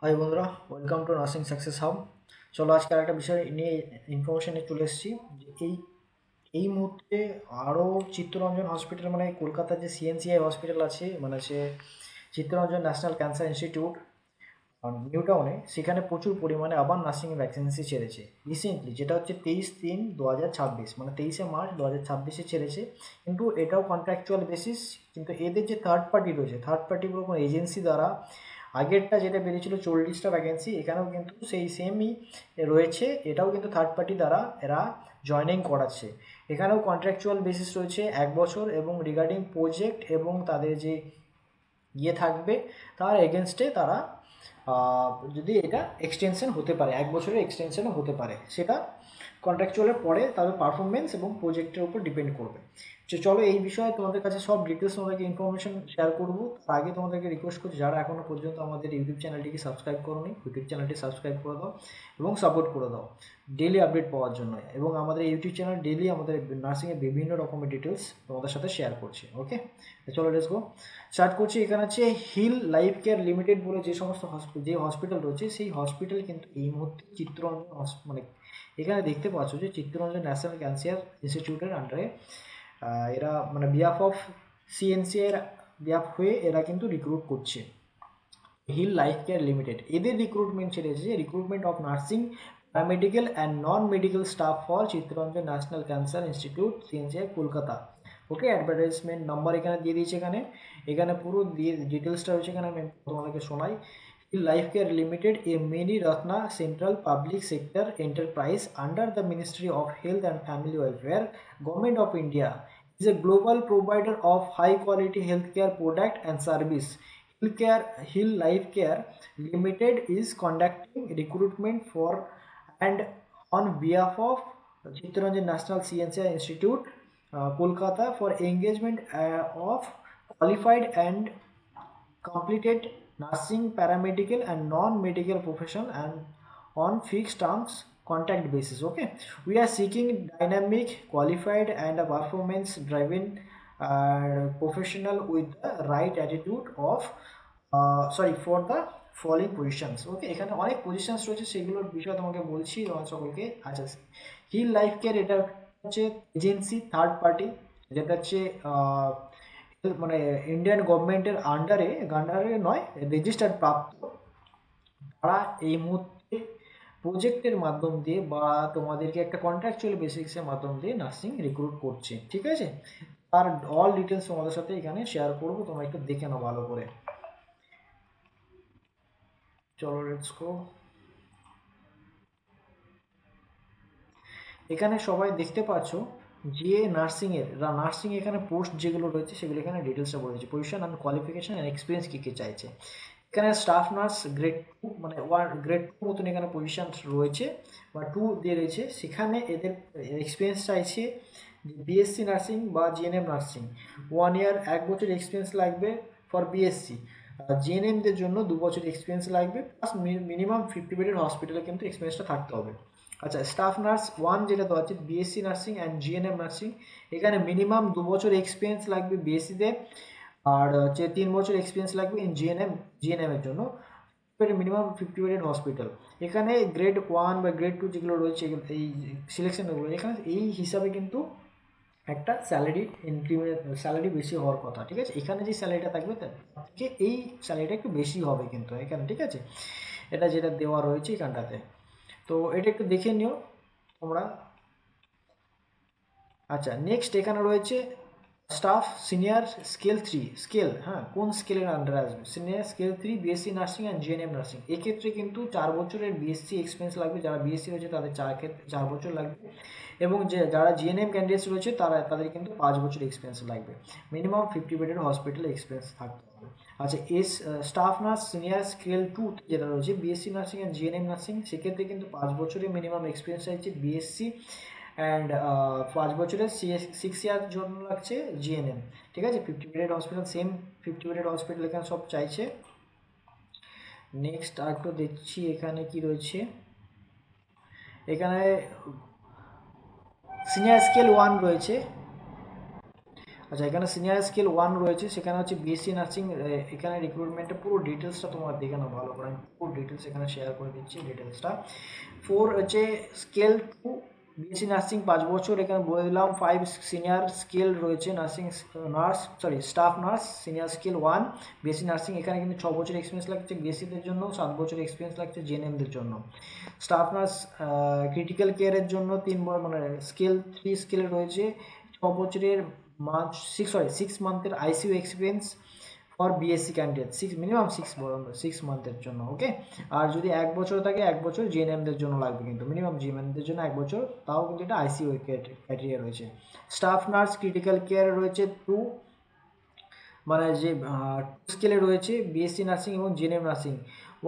High বন্ধুরা, welcome to nursing success hub. চলো আজকে আরেকটা বিষয় নিয়ে ইনফরমেশন নিয়ে চলে এসেছি যে এই মুহূর্তে আরও চিত্তরঞ্জন হসপিটাল, মানে কলকাতার যে সিএনসিআই হসপিটাল আছে, মানে সে Chittaranjan national cancer Institute New টাউনে, সেখানে প্রচুর পরিমাণে আবার নার্সিং ভ্যাকেন্সি ছেড়েছে রিসেন্টলি, যেটা হচ্ছে 23/3/2026, মানে 23শে মার্চ 2026 ছেড়েছে। কিন্তু এটাও কন্ট্রাকচুয়াল বেসিস, কিন্তু এদের যে থার্ড পার্টি রয়েছে, থার্ড পার্টি কোনো এজেন্সি দ্বারা আগেরটা যেটা বেরিয়েছিল 40টা ভ্যাকেন্সি, এখানেও কিন্তু সেই সেমই রয়েছে, এটাও কিন্তু থার্ড পার্টি দ্বারা এরা জয়েনিং করাচ্ছে। এখানেও কন্ট্রাকচুয়াল বেসিস রয়েছে 1 বছর, এবং রিগার্ডিং প্রজেক্ট এবং তাদের যে থাকবে তার এগেনস্টে তারা যদি এটা এক্সটেনশন হতে পারে, 1 বছরের এক্সটেনশনও হতে পারে, সেটা কন্ট্রাকচুয়ালের পরে তাদের পারফরমেন্স এবং প্রজেক্টের উপর ডিপেন্ড করবে। চলো এই বিষয়ে তোমাদের কাছে সব ডিটেলস, তোমাদেরকে ইনফরমেশন শেয়ার করবো। তার আগে তোমাদেরকে রিকোয়েস্ট করছি, যারা এখনও পর্যন্ত আমাদের ইউটিউব চ্যানেলটিকে সাবস্ক্রাইব করোনি, ইউটিউব চ্যানেলটি সাবস্ক্রাইব করে দাও এবং সাপোর্ট করে দাও ডেলি আপডেট পাওয়ার জন্য। এবং আমাদের ইউটিউব চ্যানেল ডেলি আমাদের নার্সিংয়ের বিভিন্ন রকমের ডিটেলস তোমাদের সাথে শেয়ার করছি। ওকে, চলো লেটস গো, স্টার্ট করছি। এখানে হচ্ছে হিল লাইফ কেয়ার লিমিটেড বলে যে সমস্ত যে হসপিটাল রয়েছে, সেই হসপিটাল কিন্তু এই মুহূর্তে চিত্তরঞ্জন মানে এখানে দেখতে পাচ্ছ যে চিত্তরঞ্জন ন্যাশনাল ক্যান্সার ইনস্টিটিউটের আন্ডারে এরা, মানে বিহাফ অফ সিএনসিআর বিহাফ হয়ে এরা কিন্তু রিক্রুট করছে। হিল লাইফ কেয়ার লিমিটেড, এদের রিক্রুটমেন্ট ছেড়েছে, recruitment of nursing paramedical and non medical staff for Chittaranjan national cancer institute CNCI Kolkata. Okay, advertisement number এখানে দিয়ে দিয়েছে, এখানে এখানে পুরো দিয়ে ডিটেলসটা রয়েছে, এখানে আমি তোমাদেরকে শোনাই। Hill life care limited, a mini Ratna central public sector enterprise under the ministry of health and family welfare, government of India, is a global provider of high quality healthcare product and service. Hill Life Care Limited is conducting recruitment for and on behalf of Chittaranjan National CNCI Institute, Kolkata, for engagement of qualified and completed nursing, paramedical and non-medical profession, and on fixed terms contact basis. Okay, we are seeking dynamic, qualified and a performance driven professional with the right attitude of for the following positions. Okay, এখানে অনেক positions রয়েছে, সেগুলোর বিষয়ে তোমাকে বলছি তোমার সকলকে। আচ্ছা, হিল লাইফ কেয়ার এটা হচ্ছে এজেন্সি, থার্ড পার্টি, যেটা হচ্ছে মানে ইন্ডিয়ান গভর্নমেন্টের আন্ডারে নয়, রেজিস্টার্ড প্রাপ্ত। তারা এই মুহূর্তে প্রজেক্টের মাধ্যম দিয়ে বা তোমাদেরকে একটা কন্ট্রাকচুয়াল বেসিক্সের মাধ্যম দিয়ে নার্সিং রিক্রুট করছে, ঠিক আছে। তার অল ডিটেলস তোমাদের সাথে এখানে শেয়ার করবো, তোমরা একটু দেখে নাও ভালো করে। চলো লেটস গো। এখানে সবাই দেখতে পাচ্ছ যে নার্সিং এখানে পোস্ট যেগুলো রয়েছে সেগুলো এখানে ডিটেলসটা বলে দিচ্ছে, position and qualification and experience কী কী চাইছে। এখানে স্টাফ নার্স গ্রেড 2, মানে গ্রেড 2 মতন এখানে পজিশন রয়েছে বা 2 দিয়ে রয়েছে। সেখানে এদের এক্সপিরিয়েন্স চাইছে বিএসসি নার্সিং বা জিএনএম নার্সিং, 1 ইয়ার 1 বছর এক্সপিরিয়েন্স লাগবে ফর বিএসসি। জিএনএমদের জন্য 2 বছর এক্সপিরিয়েন্স লাগবে, প্লাস মিনিমাম 50 বেডের হসপিটালে কিন্তু এক্সপিরিয়েন্সটা থাকতে হবে। আচ্ছা, স্টাফ নার্স 1 যেটা দেওয়া হচ্ছে BSc nursing and GNM nursing, এখানে মিনিমাম 2 বছর এক্সপিরিয়েন্স লাগবে বিএসসিতে, আর হচ্ছে 3 বছর এক্সপিরিয়েন্স লাগবে ইন জিএনএম এর জন্য, মিনিমাম 50 বেডেড হসপিটাল। এখানে গ্রেড 1 বা গ্রেড 2 যেগুলো রয়েছে, এই সিলেকশনগুলো এখানে এই হিসাবে কিন্তু একটা স্যালারি বেশি হওয়ার কথা, ঠিক আছে। এখানে যে স্যালারিটা থাকবে তার থেকে এই স্যালারিটা একটু বেশি হবে কিন্তু এখানে, ঠিক আছে। এটা যেটা দেওয়া রয়েছে এখানটাতে, তো এটা একটু দেখে নিও তোমরা। আচ্ছা, নেক্সট এখানে রয়েছে স্টাফ সিনিয়র স্কেল 3 হ্যাঁ, কোন স্কেলের আন্ডারে আসবে? Senior scale 3 BSc nursing and GNM nursing. এক্ষেত্রে কিন্তু 4 বছরের বিএসসি এক্সপিরিয়েন্স লাগবে, যারা বিএসসি রয়েছে তাদের 4 বছর লাগবে, এবং যারা জিএনএম ক্যান্ডিডেটস রয়েছে তাদের কিন্তু 5 বছর এক্সপিরিয়েন্স লাগবে, মিনিমাম 50 বেডের হসপিটালে এক্সপিরিয়েন্স থাকতে হবে। আচ্ছা, স্টাফ নার্স সিনিয়র স্কেল 2 যেটা রয়েছে BSc nursing and GNM nursing, সেক্ষেত্রে কিন্তু 5 বছরের মিনিমাম এক্সপিরিয়েন্স চাইছে বিএসসি, অ্যান্ড 5 বছরের 6 ইয়ার জন্য লাগছে জিএনএম, ঠিক আছে। 50 bedded hospital, same 50 bedded hospital এখানে সব চাইছে। নেক্সট আর একটু দেখছি এখানে কি রয়েছে। এখানে সিনিয়র স্কেল 1 রয়েছে, আচ্ছা, এখানে সিনিয়র স্কেল 1 রয়েছে, সেখানে হচ্ছে বিএসসি নার্সিং। এখানে রিক্রুটমেন্টের পুরো ডিটেলসটা তোমরা দেখে নাও ভালো করে, আমি পুরো ডিটেলস এখানে শেয়ার করে দিচ্ছি ডিটেলসটা। 4 হচ্ছে স্কেল 2 বিএসসি নার্সিং 5 বছর, এখানে বলে দিলাম। 5 সিনিয়র স্কেল রয়েছে nursing staff nurse senior scale 1 BSc nursing, এখানে কিন্তু 6 বছর এক্সপিরিয়েন্স লাগছে বিএসসিদের জন্য, 7 বছর এক্সপিরিয়েন্স লাগছে জিএনএমদের জন্য। স্টাফ নার্স ক্রিটিক্যাল কেয়ারের জন্য 3 মানে স্কেল 3 স্কেলে রয়েছে 6 বছরের সিক্স মান্থের ICU experience for BSc candidate, minimum 6 মান্থের জন্য। ওকে, আর যদি 1 বছর থাকে 1 বছর জিএনএমদের জন্য লাগবে, কিন্তু মিনিমাম জিএনএমদের জন্য 1 বছর, তাও কিন্তু এটা আইসিইউ ক্রাইটেরিয়া রয়েছে। স্টাফ নার্স ক্রিটিক্যাল কেয়ার রয়েছে 2, মানে যে স্কেলে রয়েছে বিএসসি নার্সিং এবং GNM nursing,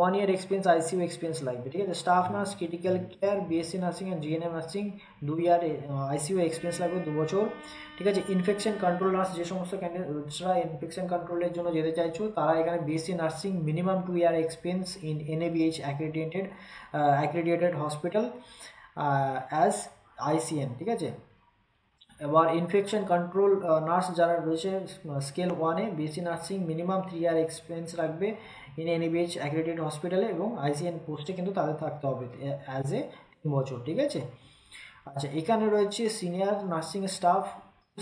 1 year experience ICU experience লাগবে, ঠিক আছে। Staff nurse critical care BSc nursing and GNM nursing 2 year ICU experience লাগবে, 2 বছর, ঠিক আছে। ইনফেকশন কন্ট্রোল নার্স, যে সমস্ত ক্যান্ডিডেটসরা ইনফেকশন কন্ট্রোলের জন্য যেতে চাইছো, তারা এখানে BSc nursing minimum 2 year experience in NABH accredited hospital as ICN, ঠিক আছে। এবার ইনফেকশন কন্ট্রোল নার্স যারা রয়েছে স্কেল 1-এ BSc nursing minimum 3 year experience রাখবে ইন এনএবিএইচ অ্যাক্রেডিটেড হসপিটালে, এবং আইসিএন পোস্টে কিন্তু তাদের থাকতে হবে অ্যাজ এ 3 বছর, ঠিক আছে। আচ্ছা, এখানে রয়েছে সিনিয়র নার্সিং স্টাফ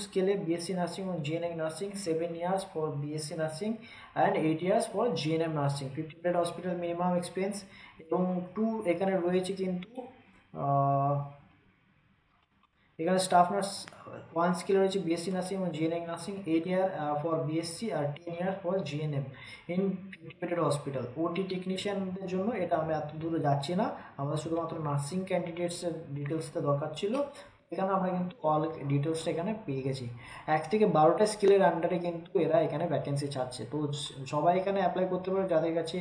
স্কেলে বিএসসি নার্সিং ও GNM nursing, 7 years for BSc nursing and 8 years for GNM nursing, 50 bed hospital minimum experience. এবং 2 এখানে রয়েছে কিন্তু এখানে স্টাফ নার্স 1 স্কেল রয়েছে বিএসসি নার্সিং এবং GNM nursing, 8 year for BSc আর 10 year for GNM in 50 bedded hospital. OT টেকনিশিয়ানদের জন্য এটা আমি এত দূরে যাচ্ছি না, আমাদের শুধুমাত্র নার্সিং ক্যান্ডিডেটসের ডিটেলসটা দরকার ছিল, এখানে আমরা কিন্তু অল ডিটেলসটা এখানে পেয়ে গেছি। 1 থেকে 12টা স্কিলের আন্ডারে কিন্তু এরা এখানে ভ্যাকেন্সি ছাড়ছে, তো সবাই এখানে অ্যাপ্লাই করতে পারে যাদের কাছে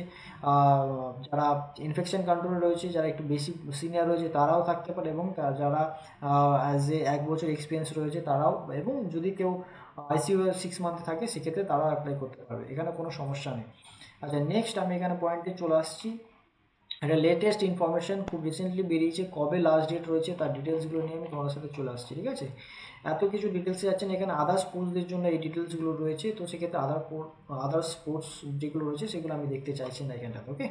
যারা ইনফেকশন কন্ট্রোলে রয়েছে, যারা একটু বেশি সিনিয়র রয়েছে তারাও থাকতে পারে, এবং যারা অ্যাজ এ 1 বছর এক্সপিরিয়েন্স রয়েছে তারাও, এবং যদি কেউ আইসিইউ 6 মান্থে থাকে সেক্ষেত্রে তারাও অ্যাপ্লাই করতে পারবে, এখানে কোনো সমস্যা নেই। আচ্ছা, নেক্সট আমি এখানে পয়েন্টে চলে আসছি। একটা লেটেস্ট ইনফরমেশন খুব রিসেন্টলি বেরিয়েছে, কবে লাস্ট ডেট রয়েছে তার ডিটেলসগুলো নিয়ে আমি তোমাদের সাথে চলে আসছি, ঠিক আছে। এত কিছু ডিটেলসে যাচ্ছেন, এখানে আদার্স স্পোর্টসদের জন্য এই ডিটেলসগুলো রয়েছে, তো সেক্ষেত্রে আদার্স স্পোর্টস যেগুলো রয়েছে সেগুলো আমি দেখতে চাইছি না এখানটাতে। ওকে,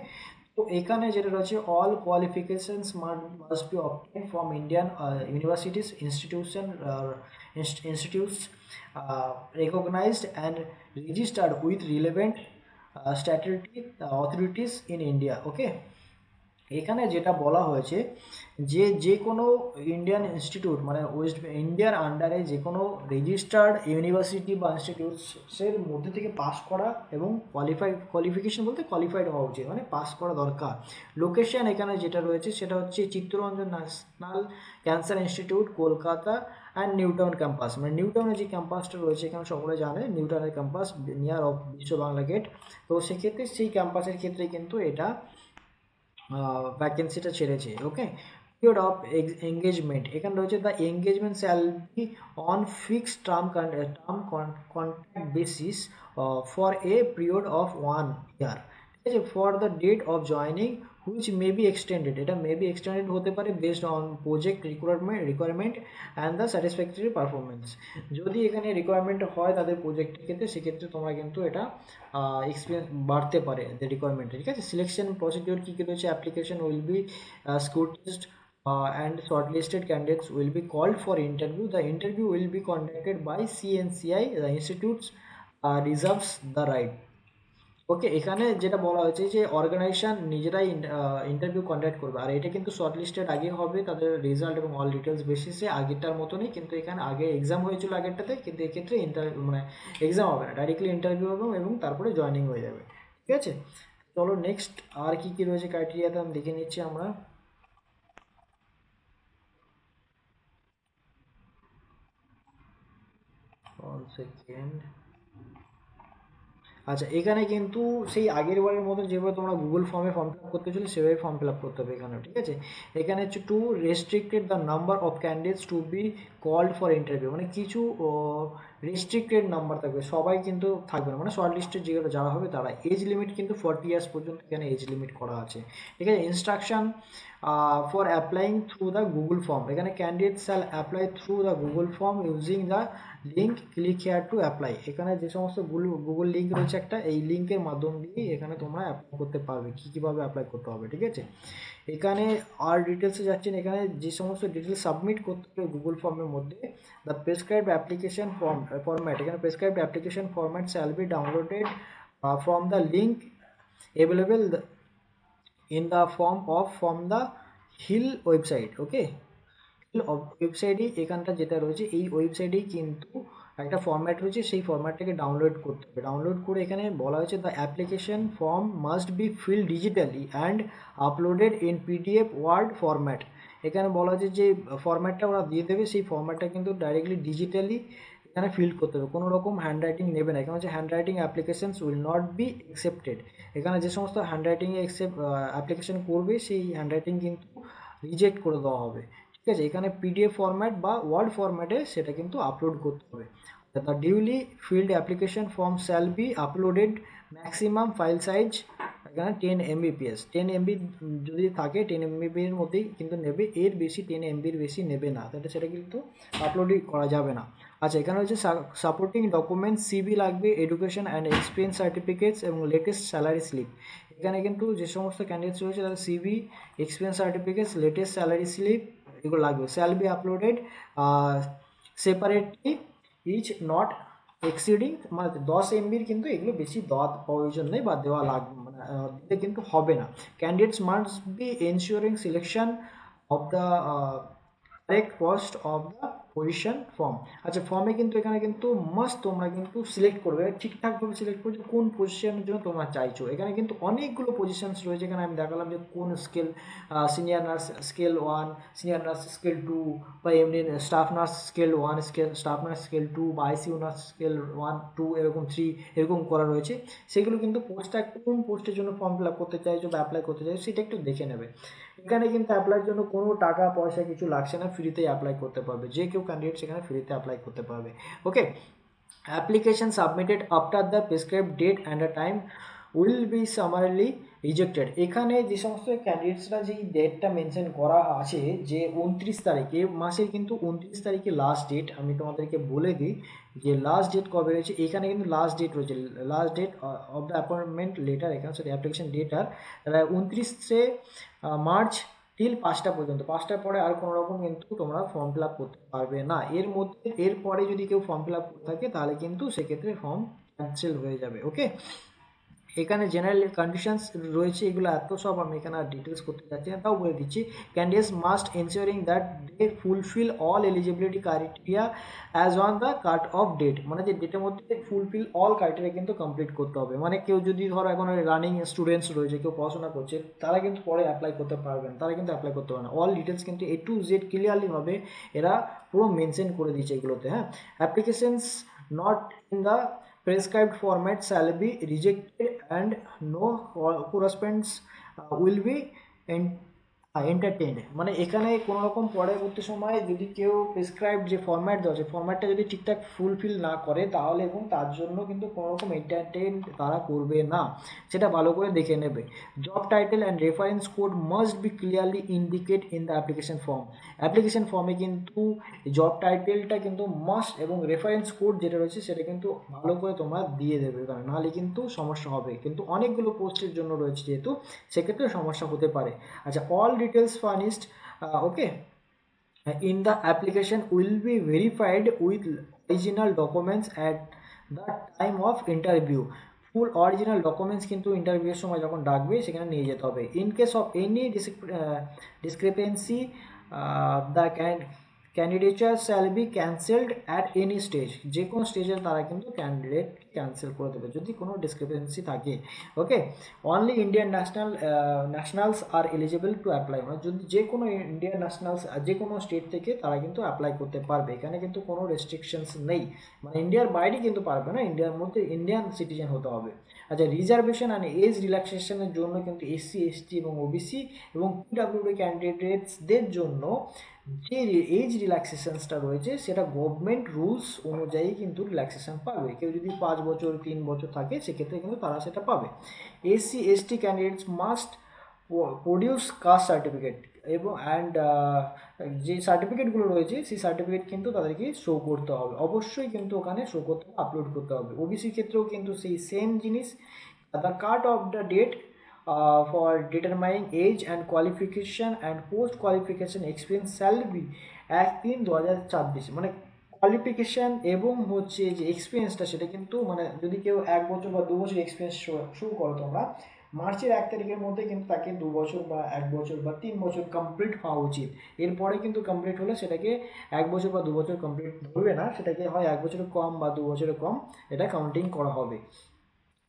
তো এখানে যেটা রয়েছে, all qualifications must be obtained from Indian universities institutes recognised and registered with relevant statutory authorities in India. Okay, এখানে যেটা বলা হয়েছে যে কোনো ইন্ডিয়ান ইনস্টিটিউট, মানে ওয়েস্ট ইন্ডিয়ার আন্ডারে যে কোনো রেজিস্টার্ড ইউনিভার্সিটি বা ইনস্টিটিউটসের মধ্যে থেকে পাস করা এবং কোয়ালিফিকেশন বলতে কোয়ালিফাইড হওয়া উচিত, মানে পাস করা দরকার। লোকেশন এখানে যেটা রয়েছে সেটা হচ্ছে Chittaranjan national cancer institute, Kolkata and new town campus, মানে নিউটাউনের যে ক্যাম্পাসটা রয়েছে এখানে সকলে জানে, নিউটাউনের ক্যাম্পাস নিয়ার অফ বিশ্ব বাংলা গেট, তো সেক্ষেত্রে সেই ক্যাম্পাসের ক্ষেত্রে কিন্তু এটা ভ্যাকেন্সিটা ছেড়েছে। ওকে, পিরিয়ড অফ এঙ্গেজমেন্ট এখানে রয়েছে, the engagement shall be on fixed term contract basis for a period of 1 year, ঠিক আছে, for the date of joining which may be extended, এটা মে বি এক্সটেন্ডেড হতে পারে based on project requirement and the satisfactory performance. যদি এখানে requirement হয় তাদের প্রজেক্টের ক্ষেত্রে, সেক্ষেত্রে তোমরা কিন্তু এটা এক্সপিরিয়েন্স বাড়তে পারে রিকোয়ারমেন্টে, ঠিক আছে। সিলেকশন প্রসিডিওর কী কী রয়েছে, application will be scrutinized and shortlisted candidates will be called for interview. The interview will be conducted by CNCI. The institutes reserves the right. ওকে, এখানে যেটা বলা হয়েছে যে অর্গানাইজেশন নিজেরাই ইন্টারভিউ কন্ডাক্ট করবে, আর এটা কিন্তু শর্টলিস্টেড আগে হবে তাদের রেজাল্ট এবং অল ডিটেলস বেসিসে, আগেরটার মতনই, কিন্তু এখানে আগে এক্সাম হয়েছিল আগেরটাতে, কিন্তু এক্ষেত্রে মানে এক্সাম হবে না, ডাইরেক্টলি ইন্টারভিউ হবে এবং তারপরে জয়েনিং হয়ে যাবে, ঠিক আছে। চলো নেক্সট আর কি কি রয়েছে ক্রাইটেরিয়াতে আমি দেখে নিচ্ছি আমরা। সেকেন্ড, আচ্ছা, এখানে কিন্তু সেই আগের বারের মতো যেভাবে তোমরা গুগল ফর্মে ফর্ম ফিল আপ করতে ছিল সেভাবে ফর্ম ফিল আপ করতে হবে এখানে, ঠিক আছে। এখানে হচ্ছে to restricted the number of candidates to be called for interview, মানে কিছু রেস্ট্রিক্টেড নাম্বার থাকবে, সবাই কিন্তু থাকবে না, মানে শর্ট লিস্টের যেগুলো যারা হবে তারা। এজ লিমিট কিন্তু 40 ইয়ার্স পর্যন্ত এখানে এজ লিমিট করা আছে, ঠিক আছে। Instruction for applying through the Google form, এখানে candidate shall apply through the Google form using the link click here to apply. এখানে যে সমস্ত গুগল লিঙ্ক রয়েছে একটা, এই লিঙ্কের মাধ্যম দিয়ে এখানে তোমরা অ্যাপ্লাই করতে পারবে। কীভাবে অ্যাপ্লাই করতে হবে, ঠিক আছে। এখানে আর ডিটেলসে যাচ্ছেন, এখানে যে সমস্ত ডিটেলস সাবমিট করতে হবে গুগল ফর্মের মধ্যে, দ্য প্রেসক্রাইবড অ্যাপ্লিকেশন ফরম্যাট, এখানে prescribed application format shall be downloaded from the link available in the form of from the hill website. Okay, hill ওয়েবসাইটেই এখানটা যেটা রয়েছে, এই ওয়েবসাইটেই কিন্তু একটা ফরম্যাট রয়েছে, সেই ফরম্যাটটাকে ডাউনলোড করতে হবে। ডাউনলোড করে এখানে বলা হয়েছে the application form must be fill digitally and uploaded in PDF word format. এখানে বলা হয়েছে যে ফরম্যাটটা ওরা দিয়ে দেবে, সেই ফরম্যাটটা কিন্তু ডাইরেক্টলি ডিজিটালি এখানে ফিল করতে হবে, কোনো রকম হ্যান্ড রাইটিং নেবে না। এখানে হচ্ছে hand writing applications will not be accepted. এখানে যে সমস্ত হ্যান্ড রাইটিংয়ে অ্যাপ্লিকেশন করবে সেই হ্যান্ড রাইটিং কিন্তু রিজেক্ট করে দেওয়া হবে, ঠিক আছে। এখানে পিডিএফ ফরম্যাট বা ওয়ার্ড ফরম্যাটে সেটা কিন্তু আপলোড করতে হবে। The duly field application form shall be uploaded, maximum file size এখানে 10 MBPS, 10 MB যদি থাকে 10 MBর মধ্যেই কিন্তু নেবে, এর বেশি 10 MBর বেশি নেবে না, তাহলে সেটা কিন্তু আপলোডই করা যাবে না। আচ্ছা, এখানে হচ্ছে সাপোর্টিং ডকুমেন্টস সিভি লাগবে, এডুকেশন অ্যান্ড এক্সপিরিয়েন্স সার্টিফিকেটস এবং লেটেস্ট স্যালারি স্লিপ। এখানে কিন্তু যে সমস্ত ক্যান্ডিডেটস রয়েছে তাদের CV, experience certificates, latest salary slip এগুলো লাগবে। Shall be uploaded separately each not exceeding, মানে 10 MBর কিন্তু এগুলো বেশি দেওয়ার প্রয়োজন নেই বা দেওয়া লাগবে, মানে দিতে কিন্তু হবে না। Candidates must be ensuring selection of the correct post of the position form. আচ্ছা, ফর্মে কিন্তু এখানে কিন্তু মাস্ট তোমরা কিন্তু সিলেক্ট করবে, ঠিকঠাকভাবে সিলেক্ট করবে কোন পজিশনের জন্য তোমরা চাইছো। এখানে কিন্তু অনেকগুলো পজিশনস রয়েছে, এখানে আমি দেখালাম যে কোন scale, senior nurse scale 1, senior nurse scale 2, বা এমনি staff nurse scale 1, staff nurse scale 2, বা আইসিইউ নার্স স্কেল 1, 2 এরকম 3 এরকম করা রয়েছে। সেগুলো কিন্তু পোস্টটা কোন পোস্টের জন্য ফর্ম ফিল আপ করতে চাইছো বা অ্যাপ্লাই করতে চাইছো সেটা একটু দেখে নেবে। এখানে কিন্তু অ্যাপ্লাইয়ের জন্য কোনো টাকা পয়সা কিছু লাগছে না, ফ্রিতেই অ্যাপ্লাই করতে পারবে, যে কেউ ক্যান্ডিডেট সেখানে ফ্রিতে অ্যাপ্লাই করতে পারবে। Okay, application submitted after the prescribed date and uh time will be summarily rejected. এখানে যে সমস্ত ক্যান্ডিডেটসরা যেই ডেটটা মেনশন করা আছে যে 29 তারিখে, মাসের কিন্তু 29 তারিখে লাস্ট ডেট, আমি তোমাদেরকে বলে দিই যে লাস্ট ডেট কবে রয়েছে। এখানে কিন্তু লাস্ট ডেট রয়েছে, last date of the appointment letter, এখানে সরি অ্যাপ্লিকেশন লেটার 29শে মার্চ টিল 5টা পর্যন্ত। 5টার পরে আর কোনো রকম কিন্তু তোমরা ফর্ম ফিল আপ করতে পারবে না। এর মধ্যে এরপরে যদি কেউ ফর্ম ফিল আপ করে থাকে তাহলে কিন্তু সেক্ষেত্রে ফর্ম ক্যান্সেল হয়ে যাবে। ওকে, এখানে জেনারেল কন্ডিশনস রয়েছে, এগুলো এত সব আমি এখানে আর ডিটেলস করতে চাচ্ছি না, তাও বলে দিচ্ছি। Candidates must ensuring that they fulfil all eligibility criteria as on the cut off date, মানে যে ডেটের মধ্যে ফুলফিল অল ক্রাইটেরিয়া কিন্তু কমপ্লিট করতে হবে। মানে কেউ যদি ধরো এখন রানিং স্টুডেন্টস রয়েছে, কেউ পড়াশোনা করছে, তারা কিন্তু পরে অ্যাপ্লাই করতে পারবেন, তারা কিন্তু অ্যাপ্লাই করতে পারে না। অল ডিটেলস কিন্তু A to Z ক্লিয়ারলিভাবে এরা পুরো মেনশন করে দিচ্ছে এগুলোতে। হ্যাঁ, applications not in the prescribed format shall be rejected and no correspondence will be entertained. মানে এখানে কোনো রকম পরবর্তী সময়ে যদি কেউ প্রেসক্রাইব যে ফরম্যাট দেওয়া আছে, ফরম্যাটটা যদি ঠিকঠাক ফুলফিল না করে তাহলে এবং তার জন্য কিন্তু কোনো রকম এন্টারটেইন তারা করবে না, সেটা ভালো করে দেখে নেবে। Job title and reference code must be clearly indicate in the application form. Application ফর্মে কিন্তু জব টাইটেলটা কিন্তু মাস্ট এবং রেফারেন্স কোড যেটা রয়েছে সেটা কিন্তু ভালো করে তোমরা দিয়ে দেবে, কারণ নাহলে কিন্তু সমস্যা হবে, কিন্তু অনেকগুলো পোস্টের জন্য রয়েছে যেহেতু, সেক্ষেত্রে সমস্যা হতে পারে। আচ্ছা, all details furnished okay in the application will be verified with original documents at the time of interview। Full original documents কিন্তু ইন্টারভিউয়ের সময় যখন ডাকবে সেখানে নিয়ে যেতে হবে। In case of any discrepancy the candidature shall be cancelled at any stage, যে কোনো স্টেজে তারা কিন্তু ক্যান্ডিডেট ক্যান্সেল করে দেবে যদি কোনো ডিসক্রিপেন্সি থাকে। Okay, only Indian nationals are eligible to apply, মানে যদি যে কোনো ইন্ডিয়ান ন্যাশনালস যে কোনো স্টেট থেকে তারা কিন্তু অ্যাপ্লাই করতে পারবে, এখানে কিন্তু কোনো রেস্ট্রিকশনস নেই, মানে ইন্ডিয়ার বাইরে কিন্তু পারবে না, ইন্ডিয়ার মধ্যে ইন্ডিয়ান সিটিজেন হতে হবে। আচ্ছা, রিজার্ভেশন অ্যান্ড এজ রিল্যাক্সেশনের জন্য কিন্তু এসসি, এসটি এবং ওবিসি এবং পিডব্লিউডি ক্যান্ডিডেটসদের জন্য যে এজ রিল্যাক্সেশনসটা রয়েছে সেটা গভর্নমেন্ট রুলস অনুযায়ী কিন্তু রিল্যাক্সেশন পাবে। কেউ যদি 5 বছর 3 বছর থাকে সেক্ষেত্রে কিন্তু তারা সেটা পাবে। SC ST candidates must produce caste certificate. এবং যে সার্টিফিকেটগুলো রয়েছে সেই সার্টিফিকেট কিন্তু তাদেরকে শো করতে হবে, অবশ্যই কিন্তু ওখানে শো করতে হবে, আপলোড করতে হবে। ওবিসির ক্ষেত্রেও কিন্তু সেই সেম জিনিস, the cut off the date for determining age and qualification and post qualification experience shall be 1/3/2024, মানে কোয়ালিফিকেশান এবং হচ্ছে যে এক্সপিরিয়েন্সটা সেটা কিন্তু মানে যদি কেউ 1 বছর বা 2 বছর এক্সপিরিয়েন্স শো করো তোমরা, মার্চের 1 তারিখের মধ্যে কিন্তু তাকে 2 বছর বা 1 বছর বা 3 বছর কমপ্লিট হওয়া উচিত। এরপরে কিন্তু কমপ্লিট হলে সেটাকে 1 বছর বা 2 বছর কমপ্লিট ধরবে না, সেটাকে হয় 1 বছরের কম বা 2 বছরের কম এটা কাউন্টিং করা হবে।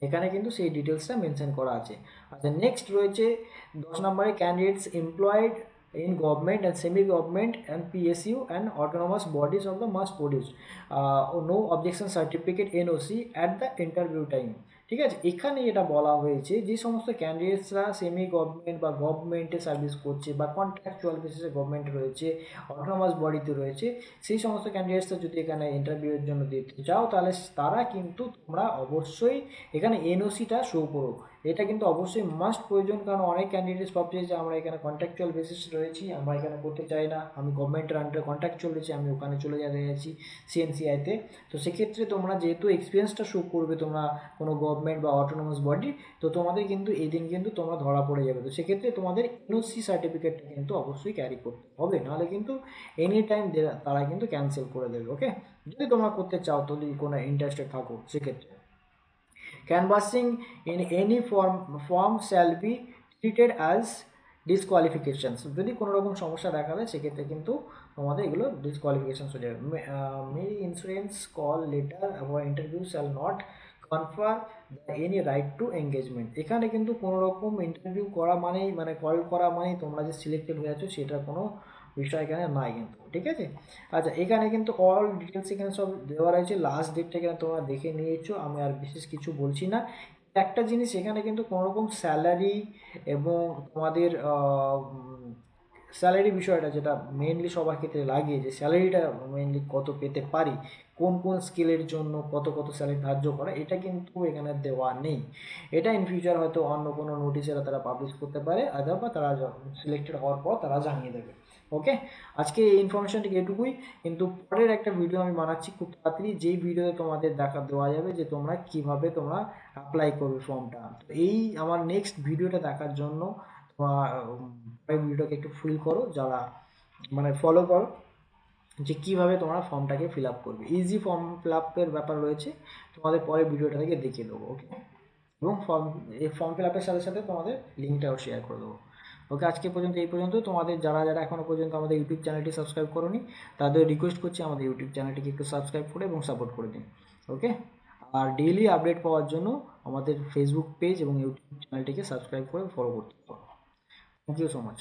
এখানে কিন্তু সেই ডিটেলসটা মেনশন করা আছে। আচ্ছা, নেক্সট রয়েছে 10 নম্বরে, candidates employed in government and semi-government and PSU and autonomous bodies of the must produce no objection certificate NOC at the interview time। ঠিক আছে, এখানে এটা বলা হয়েছে যে সমস্ত ক্যান্ডিডেটসরা সেমি গভর্নমেন্ট বা গভর্নমেন্টে সার্ভিস করছে বা কন্ট্রাকচুয়াল বেসিসে গভর্নমেন্ট রয়েছে, অটোনমাস বডিতে রয়েছে, সেই সমস্ত ক্যান্ডিডেটসরা যদি এখানে ইন্টারভিউয়ের জন্য দিতে চাও তাহলে তারা কিন্তু তোমরা অবশ্যই এখানে এনওসিটা শো করো। এটা কিন্তু অবশ্যই মাস্ট প্রয়োজন, কারণ অনেক ক্যান্ডিডেটস ভাবছে যে আমরা এখানে কন্ট্রাকচুয়াল বেসিস রয়েছি, আমরা এখানে করতে চাই না, আমি গভর্নমেন্টের আন্ডারে কন্ট্রাকচুয়াল রয়েছি, আমি ওখানে চলে যেতে চাইছি সিএনসিআইতে। তো সেক্ষেত্রে তোমরা যেহেতু এক্সপিরিয়েন্সটা শো করবে তোমরা কোনো গভর্নমেন্ট বা অটোনমাস বডি, তো তোমাদের কিন্তু এই দিন কিন্তু তোমরা ধরা পড়ে যাবে। তো সেক্ষেত্রে তোমাদের এনওসি সার্টিফিকেটটা কিন্তু অবশ্যই ক্যারি করতে হবে, নাহলে কিন্তু এনি টাইম তারা কিন্তু ক্যান্সেল করে দেবে। ওকে, যদি তোমরা করতে চাও, যদি কোনো ইন্টারেস্টেড থাকো সেক্ষেত্রে। Canvassing in any form shall be treated as disqualifications। যদি কোনো রকম সমস্যা দেখা দেয় সেক্ষেত্রে কিন্তু তোমাদের এগুলো ডিসকোয়ালিফিকেশন হয়ে যাবে। মে ইন্স্যুরেন্স কল লেটার বা interview shall not কনফার any right two engagement. এখানে কিন্তু কোনো রকম ইন্টারভিউ করা মানেই মানে কল করা মানেই তোমরা যে সিলেক্টেড হয়ে আছো সেটার কোনো বিষয় এখানে নাই কিন্তু। ঠিক আছে, আচ্ছা, এখানে কিন্তু অল ডিটেলস এখানে সব দেওয়া রয়েছে, লাস্ট ডেটটা এখানে তোমরা দেখে নিয়েছো, আমি আর বিশেষ কিছু বলছি না। একটা জিনিস, এখানে কিন্তু কোনো রকম স্যালারি এবং তোমাদের স্যালারি বিষয়টা যেটা মেনলি সবার ক্ষেত্রে লাগে, যে স্যালারিটা মেনলি কত পেতে পারি, কোন কোন স্কিলের জন্য কত কত স্যালারি ধার্য করা, এটা কিন্তু এখানে দেওয়া নেই। এটা ইন ফিউচার হয়তো অন্য কোনো নোটিশেরা তারা পাবলিশ করতে পারে, অথবা তারা সিলেক্টেড হওয়ার পর তারা জানিয়ে দেবে। ওকে, আজকে এই ইনফরমেশনটি এটুকুই, কিন্তু পরের একটা ভিডিও আমি বানাচ্ছি খুব তাড়াতাড়ি, যেই ভিডিওতে তোমাদের দেওয়া যাবে যে তোমরা কিভাবে তোমরা অ্যাপ্লাই করবে ফর্মটা। তো এই আমার নেক্সট ভিডিওটা দেখার জন্য তোমার ভিডিওটাকে একটু ফিল করো, যারা মানে ফলো করো যে কীভাবে তোমরা ফর্মটাকে ফিল আপ করবে। ইজি ফর্ম ফিল আপের ব্যাপার রয়েছে, তোমাদের পরের ভিডিওটা থেকে দেখিয়ে দেবো। ওকে, এবং ফর্ম ফিল আপের সাথে সাথে তোমাদের লিঙ্কটাও শেয়ার করে দেবো। ওকে, আজকে পর্যন্ত এই পর্যন্ত। তোমাদের যারা যারা এখনও পর্যন্ত আমাদের ইউটিউব চ্যানেলটি সাবস্ক্রাইব করোনি তাদের রিকোয়েস্ট করছি আমাদের ইউটিউব চ্যানেলটিকে একটু সাবস্ক্রাইব করে এবং সাপোর্ট করে দিন। ওকে, আর ডেইলি আপডেট পাওয়ার জন্য আমাদের ফেসবুক পেজ এবং ইউটিউব চ্যানেলটিকে সাবস্ক্রাইব করে ফলো করতে পারো। Thank you so much.